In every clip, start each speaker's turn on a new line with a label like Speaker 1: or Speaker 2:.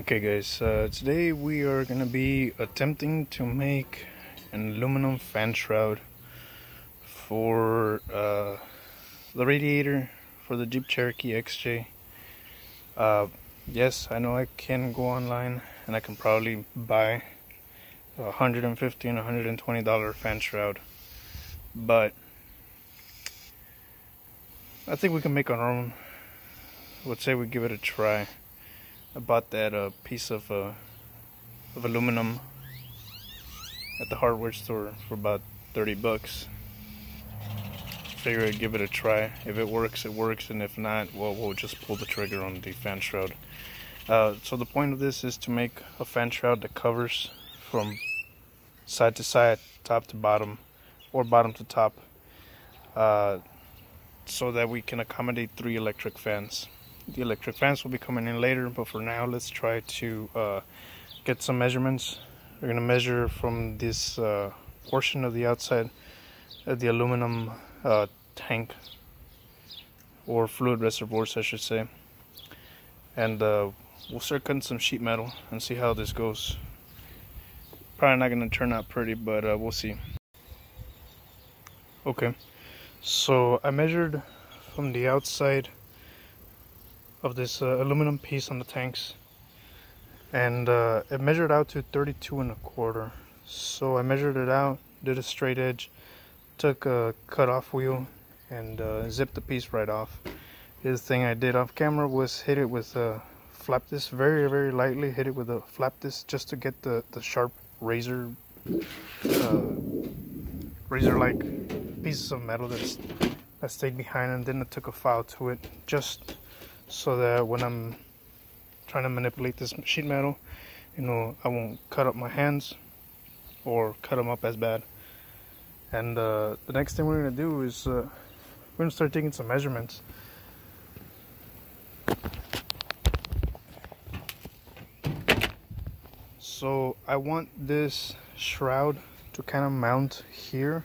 Speaker 1: Okay guys, today we are going to be attempting to make an aluminum fan shroud for the radiator for the Jeep Cherokee XJ. Yes, I know I can go online and I can probably buy a $150 and $120 fan shroud, but I think we can make our own. Let's say we give it a try. I bought that piece of aluminum at the hardware store for about 30 bucks. Figure I'd give it a try. If it works, it works, and if not, well, we'll just pull the trigger on the fan shroud. So the point of this is to make a fan shroud that covers from side to side, top to bottom, or bottom to top, so that we can accommodate 3 electric fans. The electric fans will be coming in later, but for now let's try to get some measurements. We're going to measure from this portion of the outside of the aluminum tank, or fluid reservoirs I should say, and we'll start cutting some sheet metal and see how this goes. Probably not going to turn out pretty, but we'll see. Okay, so I measured from the outside of this aluminum piece on the tanks, and it measured out to 32 1/4. So I measured it out, did a straight edge, took a cut-off wheel, and zipped the piece right off. The thing I did off camera was hit it with a flap disc, very lightly hit it with a flap disc, just to get the sharp razor like pieces of metal that stayed behind, and then I took a file to it, just so that when I'm trying to manipulate this sheet metal, you know, I won't cut up my hands or cut them up as bad. And the next thing we're going to do is we're going to start taking some measurements. So I want this shroud to kind of mount here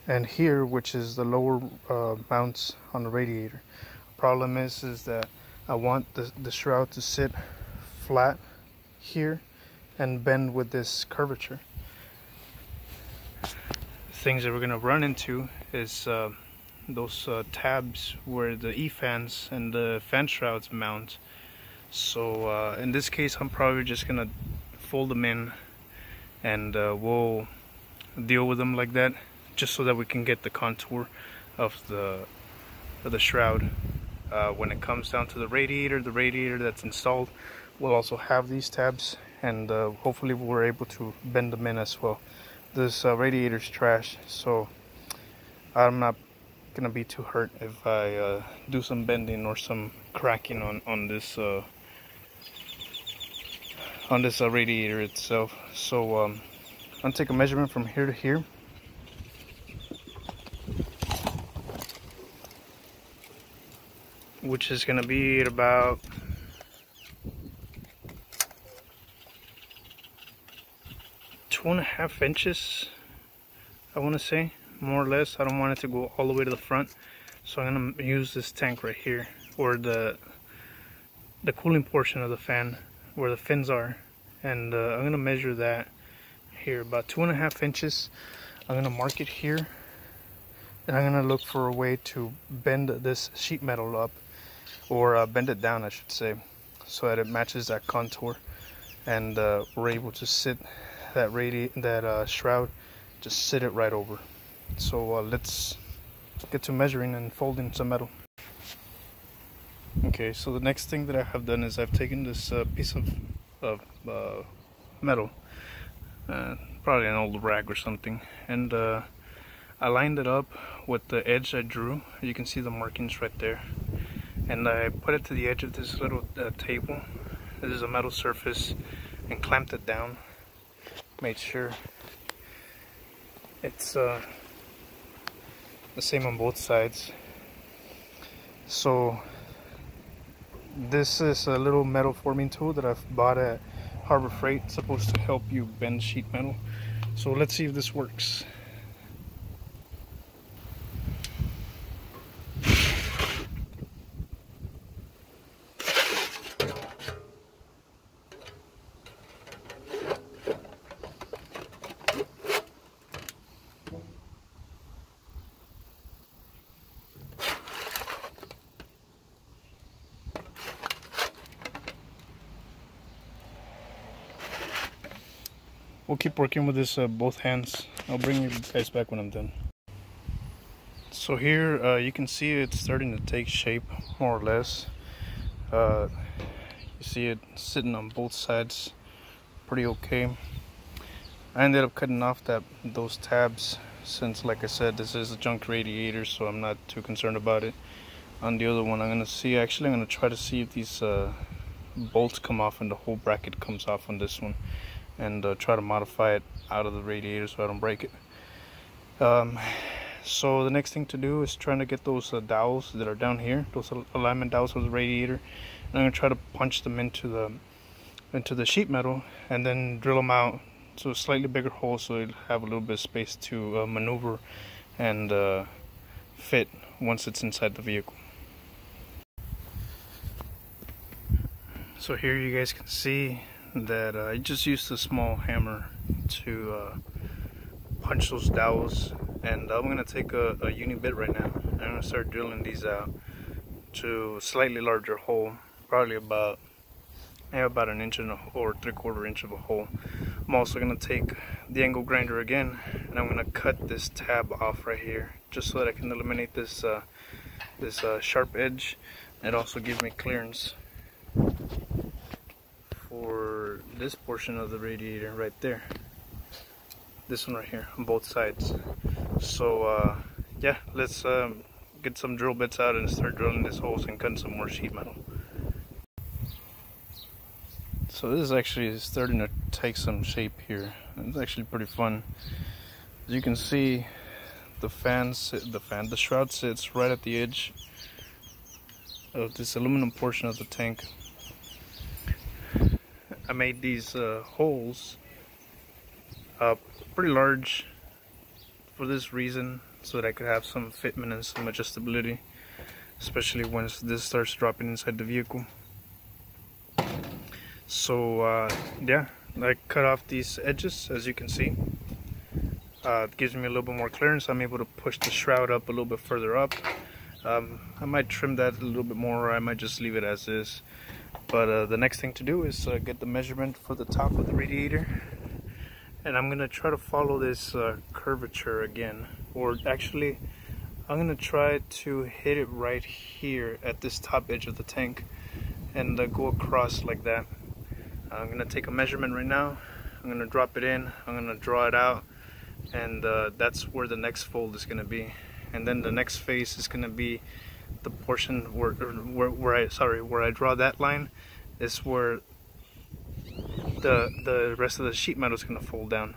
Speaker 1: and here, which is the lower mounts on the radiator. Problem is that I want the shroud to sit flat here and bend with this curvature. Things that we're going to run into is those tabs where the E-fans and the fan shrouds mount. So in this case I'm probably just going to fold them in, and we'll deal with them like that, just so that we can get the contour of the shroud. When it comes down to the radiator that's installed will also have these tabs, and hopefully we're able to bend them in as well. This radiator's trash, so I'm not gonna be too hurt if I do some bending or some cracking on this radiator itself. So I'm gonna take a measurement from here to here. Which is going to be at about 2.5 inches, I want to say, more or less. I don't want it to go all the way to the front, so I'm going to use this tank right here, or the cooling portion of the fan where the fins are, and I'm going to measure that here, about 2.5 inches. I'm going to mark it here, and I'm going to look for a way to bend this sheet metal up, or bend it down I should say, so that it matches that contour, and we're able to sit that shroud, just sit it right over. So let's get to measuring and folding some metal. Okay, so the next thing that I have done is I've taken this piece of metal, probably an old rag or something, and I lined it up with the edge I drew. You can see the markings right there, and I put it to the edge of this little table. This is a metal surface, and clamped it down. Made sure it's the same on both sides. So this is a little metal forming tool that I've bought at Harbor Freight. It's supposed to help you bend sheet metal. So let's see if this works. we'll keep working with this both hands. I'll bring you guys back when I'm done. So here you can see it's starting to take shape more or less. You see it sitting on both sides pretty okay. I ended up cutting off those tabs since, like I said, this is a junk radiator, so I'm not too concerned about it. On the other one, I'm gonna try to see if these bolts come off and the whole bracket comes off on this one, and try to modify it out of the radiator so I don't break it. So the next thing to do is trying to get those dowels that are down here, those alignment dowels for the radiator, and I'm gonna try to punch them into the sheet metal and then drill them out to a slightly bigger hole so it'll have a little bit of space to maneuver and fit once it's inside the vehicle. So here you guys can see that I just used a small hammer to punch those dowels, and I'm going to take a uni bit right now. I'm going to start drilling these out to a slightly larger hole, probably about an inch or 3/4 inch of a hole. I'm also going to take the angle grinder again, and I'm going to cut this tab off right here just so that I can eliminate this sharp edge. It also gives me clearance for this portion of the radiator right there, this one right here on both sides. So yeah, let's get some drill bits out and start drilling these holes and cutting some more sheet metal. So this is actually starting to take some shape here. It's actually pretty fun. As you can see, the shroud sits right at the edge of this aluminum portion of the tank. I made these holes pretty large for this reason, so that I could have some fitment and some adjustability, especially once this starts dropping inside the vehicle. So yeah, I cut off these edges, as you can see. It gives me a little bit more clearance. I'm able to push the shroud up a little bit further up. I might trim that a little bit more, or I might just leave it as is. But the next thing to do is get the measurement for the top of the radiator, and I'm gonna try to follow this curvature again, or actually I'm gonna try to hit it right here at this top edge of the tank and go across like that. I'm gonna take a measurement right now. I'm gonna drop it in, I'm gonna draw it out, and that's where the next fold is gonna be. And then the next phase is gonna be the portion where I draw that line is where the rest of the sheet metal is gonna fold down.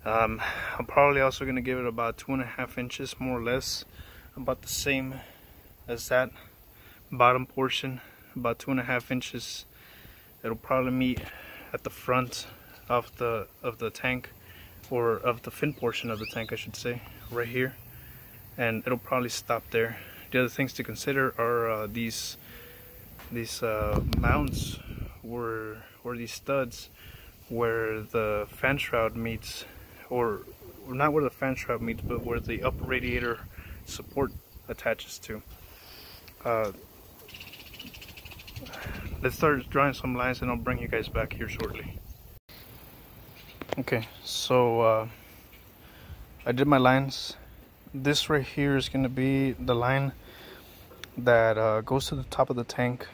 Speaker 1: I'm probably also gonna give it about 2.5 inches, more or less, about the same as that bottom portion, about 2.5 inches. It'll probably meet at the front of the tank, or of the fin portion of the tank, I should say, right here, and it'll probably stop there. The other things to consider are these mounts, or these studs, where the fan shroud meets, or not where the fan shroud meets, but where the upper radiator support attaches to. Let's start drawing some lines, and I'll bring you guys back here shortly. Okay, so I did my lines. This right here is going to be the line that goes to the top of the tank,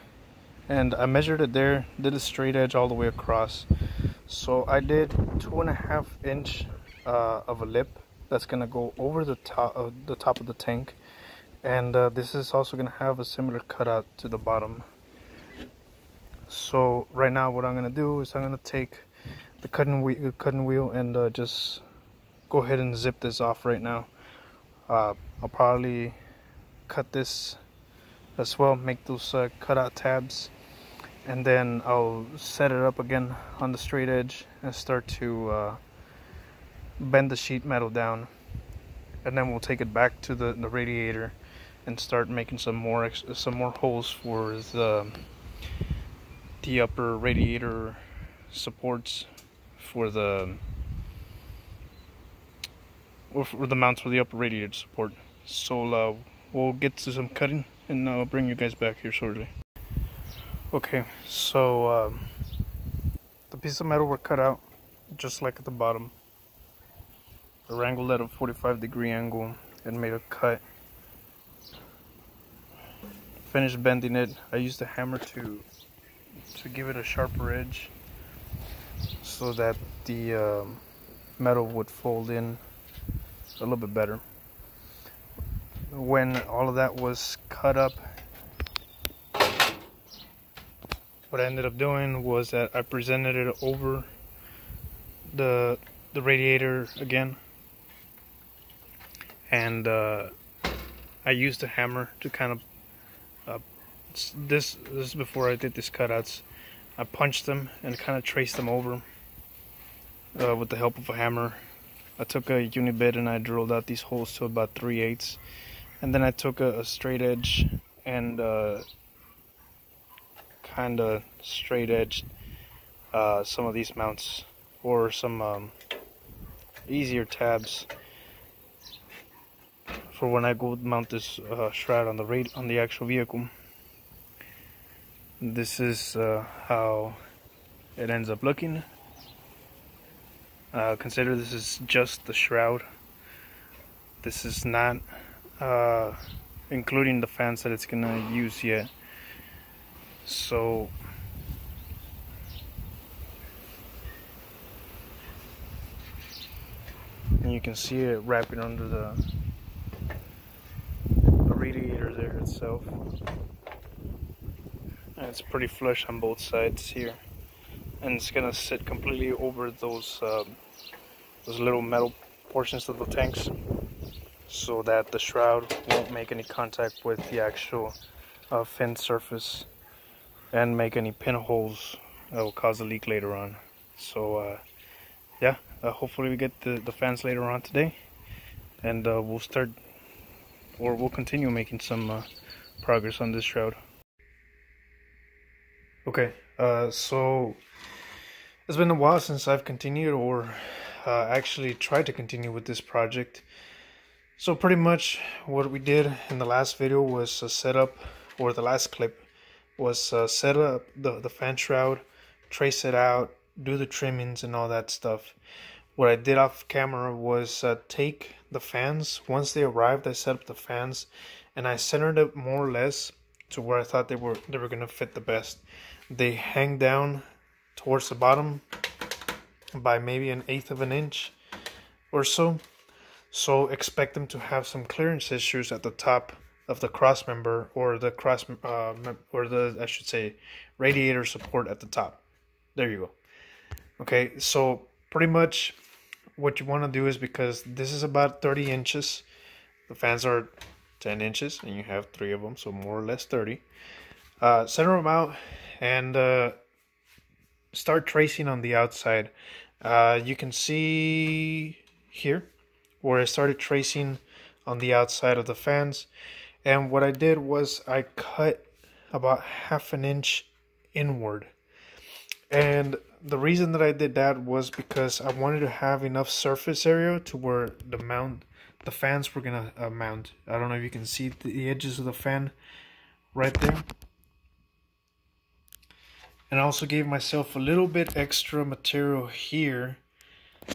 Speaker 1: and I measured it there, did a straight edge all the way across. So I did 2.5 inch of a lip that's going to go over the top of the tank, and this is also going to have a similar cutout to the bottom. So right now what I'm going to do is I'm going to take the cutting wheel and just go ahead and zip this off right now. I'll probably cut this as well, make those cutout tabs, and then I'll set it up again on the straight edge and start to bend the sheet metal down, and then we'll take it back to the radiator and start making some more holes for the upper radiator supports for the mounts for the upper radiator support. So we'll get to some cutting, and I'll bring you guys back here shortly. Okay, so the piece of metal were cut out. just like at the bottom. I wrangled at a 45-degree angle and made a cut. Finished bending it. I used a hammer to give it a sharper edge so that the metal would fold in a little bit better. When all of that was cut up, what I ended up doing was that I presented it over the radiator again, and I used a hammer to kind of this is before I did these cutouts. I punched them and kind of traced them over with the help of a hammer. I took a uni-bit and I drilled out these holes to about 3/8, and then I took a straight edge and kind of straight edged some of these mounts, or some easier tabs for when I go mount this shroud on the actual vehicle. This is how it ends up looking. Consider this is just the shroud. This is not including the fans that it's gonna use yet. So and you can see it wrapping under the radiator there itself. And it's pretty flush on both sides here, and it's gonna sit completely over those little metal portions of the tanks, so that the shroud won't make any contact with the actual fin surface and make any pinholes that will cause a leak later on. So yeah, hopefully we get the fans later on today, and we'll continue making some progress on this shroud. Okay, so it's been a while since I've continued or actually tried to continue with this project. So pretty much what we did in the last video was set up, or the last clip was set up the fan shroud, trace it out, do the trimmings and all that stuff. What I did off camera was take the fans. Once they arrived, I set up the fans and I centered it more or less to where I thought they were gonna fit the best. They hang down towards the bottom by maybe 1/8 of an inch or so. So expect them to have some clearance issues at the top of the cross member, or the I should say radiator support at the top. There you go. Okay, so pretty much what you want to do is, because this is about 30 inches, the fans are 10 inches and you have 3 of them, so more or less 30. Center them out and start tracing on the outside. You can see here where I started tracing on the outside of the fans, and what I did was I cut about 1/2 inch inward. And the reason that I did that was because I wanted to have enough surface area to where the fans were gonna mount. I don't know if you can see the edges of the fan right there. And I also gave myself a little bit extra material here.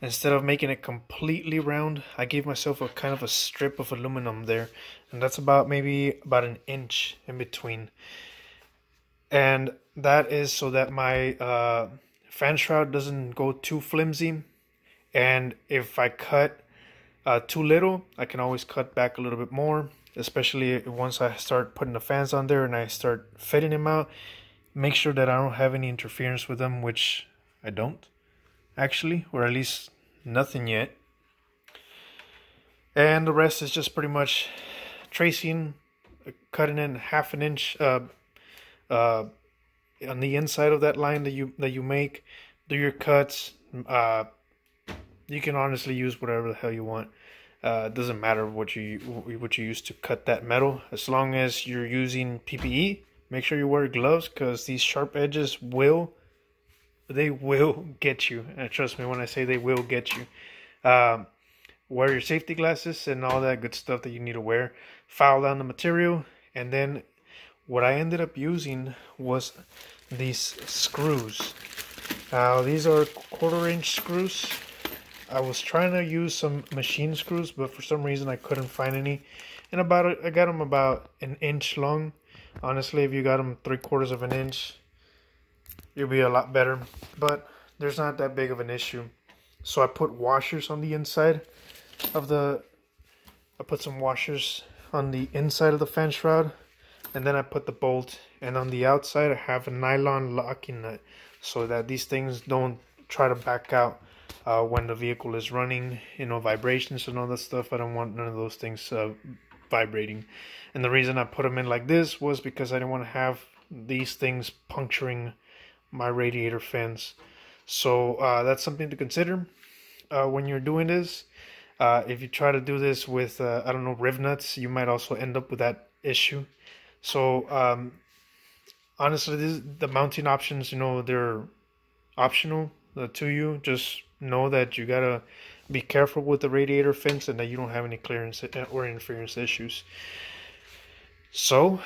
Speaker 1: Instead of making it completely round, I gave myself a kind of a strip of aluminum there, and that's maybe about 1 inch in between. And that is so that my fan shroud doesn't go too flimsy, and if I cut too little, I can always cut back a little bit more, especially once I start putting the fans on there and I start fitting them out. Make sure that I don't have any interference with them, which I don't actually, or at least nothing yet. And the rest is just pretty much tracing, cutting in 1/2 inch on the inside of that line that you make. Do your cuts. You can honestly use whatever the hell you want. It doesn't matter what you use to cut that metal, as long as you're using PPE. Make sure you wear gloves, because these sharp edges will get you. And trust me when I say they will get you. Wear your safety glasses and all that good stuff that you need to wear. File down the material, and then what I ended up using was these screws. Now these are 1/4-inch screws. I was trying to use some machine screws, but for some reason I couldn't find any. And I got them about 1 inch long. Honestly, if you got them 3/4 of an inch, you'll be a lot better. But there's not that big of an issue. So I put washers on the inside of the. I put some washers on the inside of the fan shroud, and then I put the bolt. And on the outside, I have a nylon locking nut, so that these things don't try to back out when the vehicle is running, you know, vibrations and all that stuff. I don't want none of those things vibrating. And the reason I put them in like this was because I didn't want to have these things puncturing my radiator fans. So that's something to consider when you're doing this. If you try to do this with I don't know, riv nuts, you might also end up with that issue. So honestly, the mounting options, you know, they're optional to you. Just know that you gotta be careful with the radiator fins and that you don't have any clearance or interference issues. So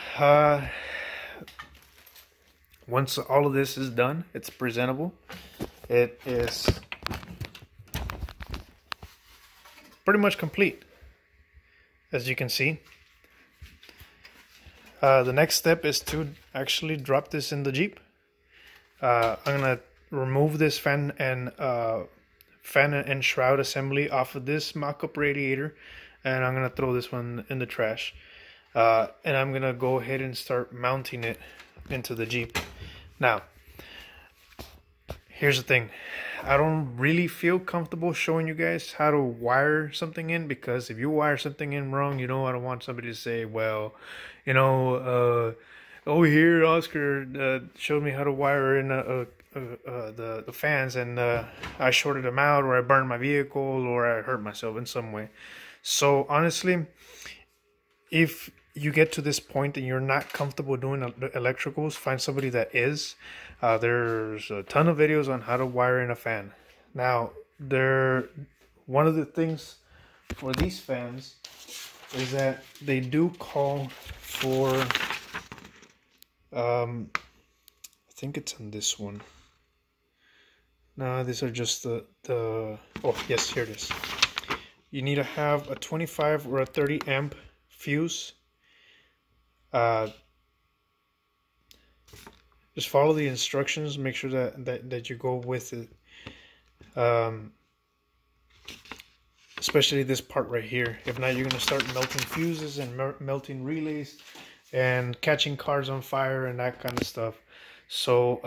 Speaker 1: once all of this is done, it's presentable. It is pretty much complete, as you can see. The next step is to actually drop this in the Jeep. I'm gonna remove this fan and shroud assembly off of this mock-up radiator, and I'm gonna throw this one in the trash. And I'm gonna go ahead and start mounting it into the Jeep. Now, here's the thing. I don't really feel comfortable showing you guys how to wire something in, because if you wire something in wrong, you know, I don't want somebody to say, well, you know, over here Oscar showed me how to wire in the fans, and I shorted them out, or I burned my vehicle, or I hurt myself in some way. So honestly, if you get to this point and you're not comfortable doing electricals, find somebody that is. There's a ton of videos on how to wire in a fan. Now, one of the things for these fans is that they do call for, I think it's on this one. No, these are just the oh yes, here it is. You need to have a 25 or a 30 amp fuse. Just follow the instructions. Make sure that you go with it. Especially this part right here. If not, you're gonna start melting fuses and melting relays and catching cars on fire and that kind of stuff. So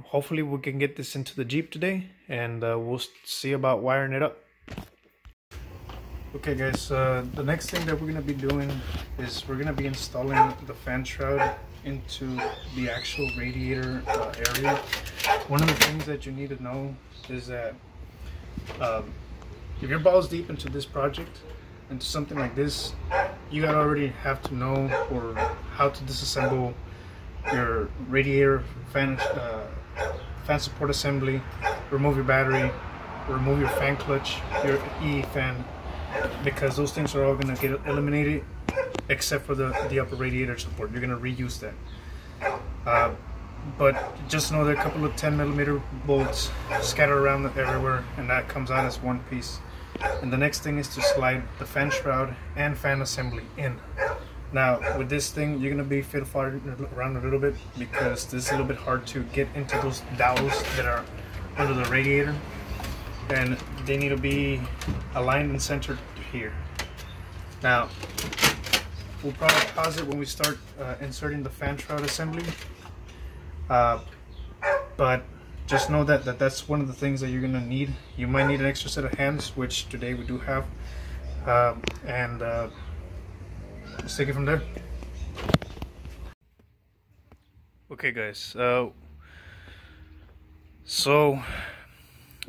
Speaker 1: hopefully we can get this into the Jeep today, and we'll see about wiring it up. Okay guys, the next thing that we're going to be doing is we're going to be installing the fan shroud into the actual radiator area. One of the things that you need to know is that if you're balls deep into this project, into something like this, you gotta already have to know or how to disassemble your radiator fan support assembly, remove your battery, remove your fan clutch, your E fan, because those things are all going to get eliminated except for the upper radiator support. You're going to reuse that. But just know there are a couple of 10mm bolts scattered around everywhere, and that comes out as one piece. And the next thing is to slide the fan shroud and fan assembly in. Now with this thing, you're going to be fiddle-farting around a little bit, because this is a little bit hard to get into those dowels that are under the radiator, and they need to be aligned and centered here. Now we'll probably pause it when we start inserting the fan shroud assembly, but just know that that's one of the things that you're gonna need. You might need an extra set of hands, which today we do have, and let's take it from there. Okay guys, so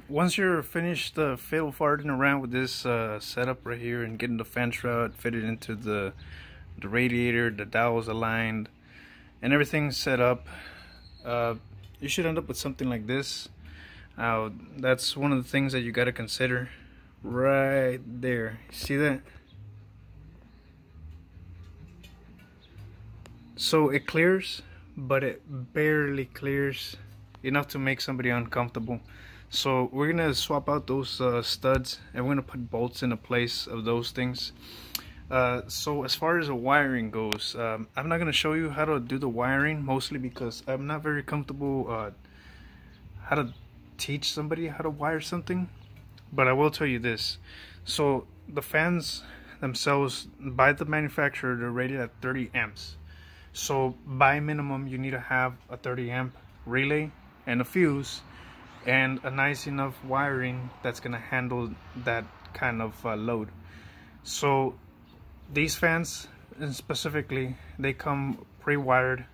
Speaker 1: once you're finished fiddle-farting around with this setup right here and getting the fan shroud fitted into the radiator, the dowels aligned, and everything set up, you should end up with something like this. Now that's one of the things that you got to consider right there. See that? So it clears, but it barely clears enough to make somebody uncomfortable. So we're gonna swap out those studs, and we're gonna put bolts in the place of those things. So as far as the wiring goes, I'm not gonna show you how to do the wiring, mostly because I'm not very comfortable how to teach somebody how to wire something. But I will tell you this. So the fans themselves, by the manufacturer, they're rated at 30 amps. So by minimum, you need to have a 30 amp relay and a fuse and a nice enough wiring that's gonna handle that kind of load. So these fans specifically, they come pre-wired.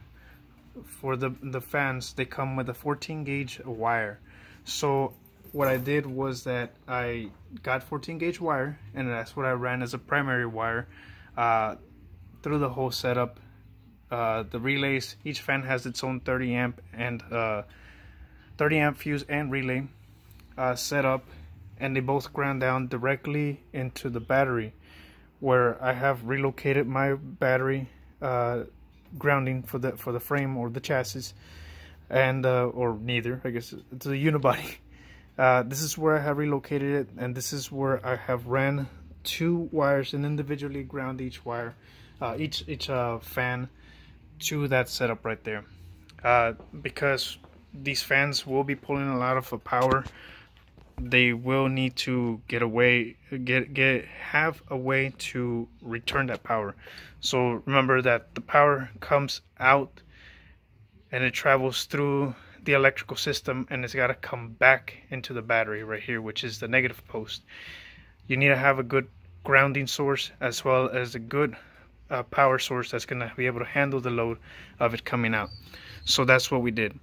Speaker 1: For the fans, they come with a 14 gauge wire. So what I did was that I got 14 gauge wire, and that's what I ran as a primary wire through the whole setup. The relays, each fan has its own 30 amp and 30 amp fuse and relay set up, and they both ground down directly into the battery, where I have relocated my battery grounding for the frame or the chassis, and or neither, I guess, to the unibody. This is where I have relocated it, and this is where I have ran 2 wires and individually ground each wire, each fan to that setup right there, because these fans will be pulling a lot of power. They will need to have a way to return that power. So remember that the power comes out and it travels through the electrical system, and it's got to come back into the battery right here, which is the negative post. You need to have a good grounding source as well as a good power source that's going to be able to handle the load of it coming out. So that's what we did.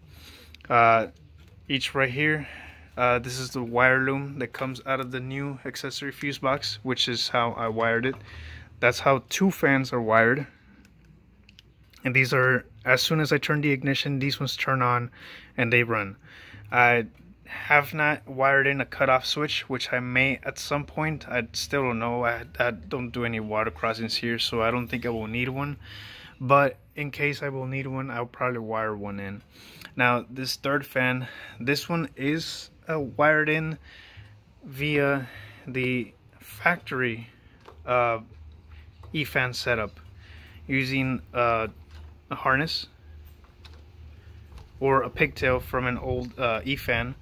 Speaker 1: Each right here, this is the wire loom that comes out of the new accessory fuse box, which is how I wired it. That's how 2 fans are wired. And these are, as soon as I turn the ignition, these ones turn on and they run. I have not wired in a cutoff switch, which I may at some point. I still don't know. I don't do any water crossings here, so I don't think I will need one. But in case I will need one, I'll probably wire one in. Now this third fan, this one is wired in via the factory E-fan setup using a harness or a pigtail from an old E-fan,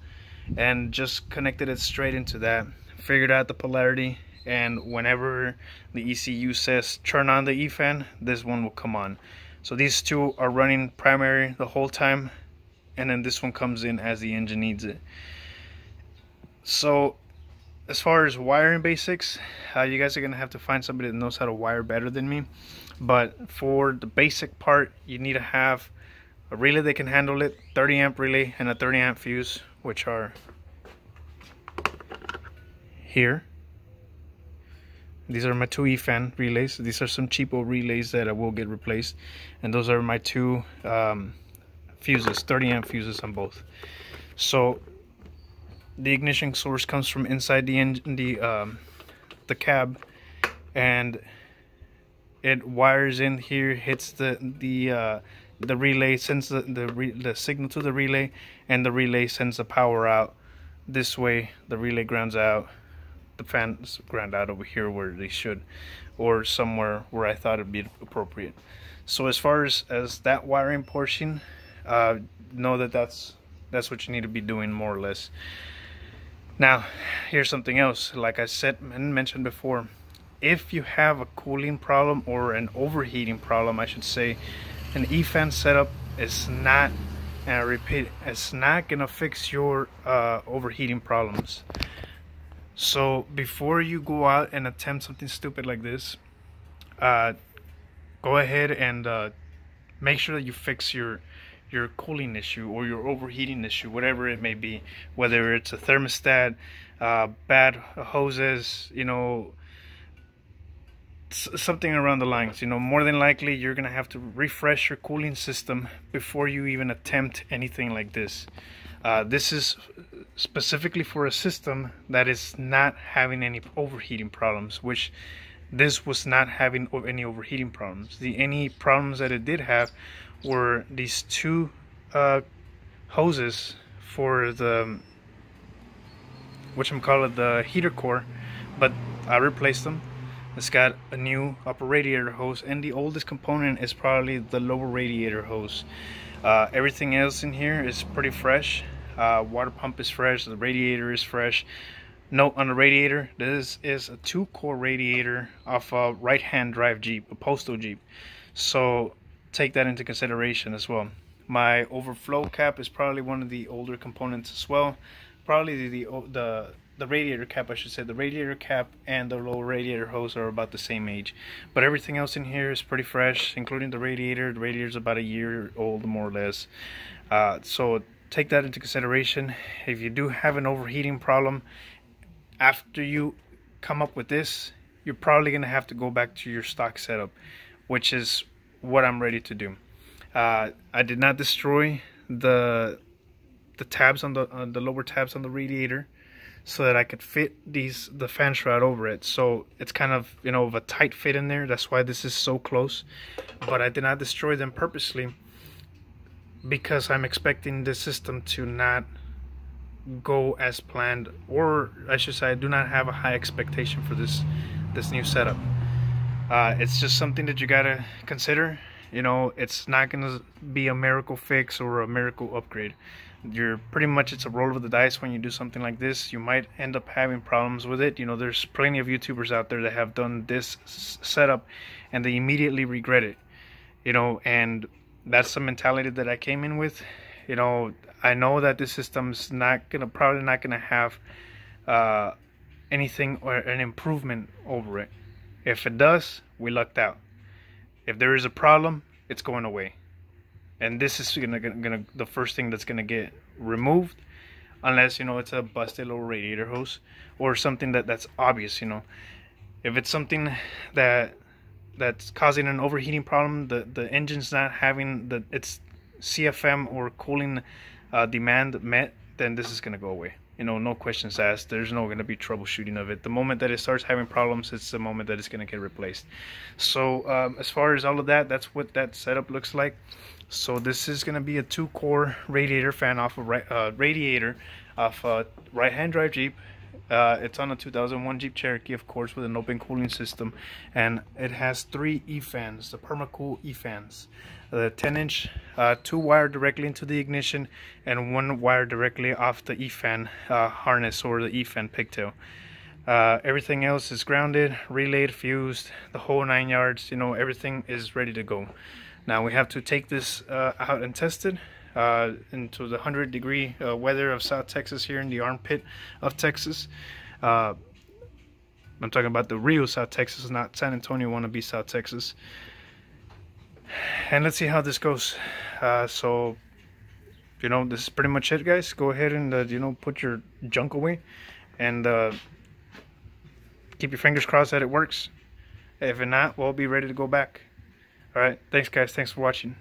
Speaker 1: and just connected it straight into that. Figured out the polarity, and whenever the ECU says turn on the E-fan, this one will come on. So these 2 are running primary the whole time, and then this one comes in as the engine needs it. So as far as wiring basics, you guys are gonna have to find somebody that knows how to wire better than me. But for the basic part, you need to have a relay that can handle it, 30 amp relay and a 30 amp fuse, which are here. These are my 2 E-fan relays. These are some cheapo relays that I will get replaced, and those are my 2 fuses, 30 amp fuses on both. So the ignition source comes from inside the engine, the cab, and it wires in here, hits the relay, sends the signal to the relay, and the relay sends the power out. This way the relay grounds out, the fans ground out over here where they should, or somewhere where I thought it'd be appropriate. So as far as that wiring portion, know that that's what you need to be doing, more or less. Now here's something else. Like I said and mentioned before, if you have a cooling problem or an overheating problem, I should say, an E-fan setup is not, and I repeat, it's not gonna fix your overheating problems. So before you go out and attempt something stupid like this, go ahead and make sure that you fix your cooling issue or your overheating issue, whatever it may be, whether it's a thermostat, bad hoses, you know, something around the lines. You know, more than likely you're gonna have to refresh your cooling system before you even attempt anything like this. This is specifically for a system that is not having any overheating problems, which this was not having any overheating problems. The only problems that it did have were these two hoses for the the heater core, but I replaced them. It's got a new upper radiator hose, and the oldest component is probably the lower radiator hose. Everything else in here is pretty fresh. Water pump is fresh, the radiator is fresh. Note on the radiator, this is a 2-core radiator off a right-hand drive Jeep, a postal Jeep. So take that into consideration as well. My overflow cap is probably one of the older components as well. Probably the radiator cap, I should say. The radiator cap and the lower radiator hose are about the same age. But everything else in here is pretty fresh, including the radiator. The radiator is about a year old, more or less. So take that into consideration. If you do have an overheating problem, after you come up with this, you're probably going to have to go back to your stock setup, which is what I'm ready to do. I did not destroy the tabs on the lower tabs on the radiator, so that I could fit the fan shroud over it. So it's kind of, you know, of a tight fit in there. That's why this is so close. But I did not destroy them purposely, because I'm expecting the system to not go as planned, or I should say I do not have a high expectation for this new setup. It's just something that you gotta consider. You know, it's not gonna be a miracle fix or a miracle upgrade. You're pretty much, it's a roll of the dice when you do something like this. You might end up having problems with it. You know, there's plenty of YouTubers out there that have done this setup and they immediately regret it. You know, and that's the mentality that I came in with. You know, I know that this system's probably not gonna have anything or an improvement over it. If it does, we lucked out. If there is a problem, it's going away. And this is gonna the first thing that's gonna get removed, unless, you know, it's a busted lower radiator hose or something that's obvious. You know, if it's something that's causing an overheating problem, the engine's not having its CFM or cooling demand met, then this is gonna go away. You know, no questions asked. There's no going to be troubleshooting of it. The moment that it starts having problems, it's the moment that it's going to get replaced. So as far as all of that, that's what that setup looks like. So this is going to be a 2-core radiator fan off a radiator off a right-hand drive Jeep. It's on a 2001 Jeep Cherokee, of course, with an open cooling system, and it has 3 E-fans, the Permacool E-fans. The 10-inch, 2 wired directly into the ignition, and 1 wired directly off the E-fan harness or the E-fan pigtail. Everything else is grounded, relayed, fused, the whole 9 yards. You know, everything is ready to go. Now we have to take this out and test it into the 100-degree weather of South Texas, here in the armpit of Texas. I'm talking about the real South Texas, not San Antonio wannabe South Texas. And let's see how this goes. So, you know, this is pretty much it, guys. Go ahead and you know, put your junk away, and keep your fingers crossed that it works. If not, we'll be ready to go back. All right, thanks guys, thanks for watching.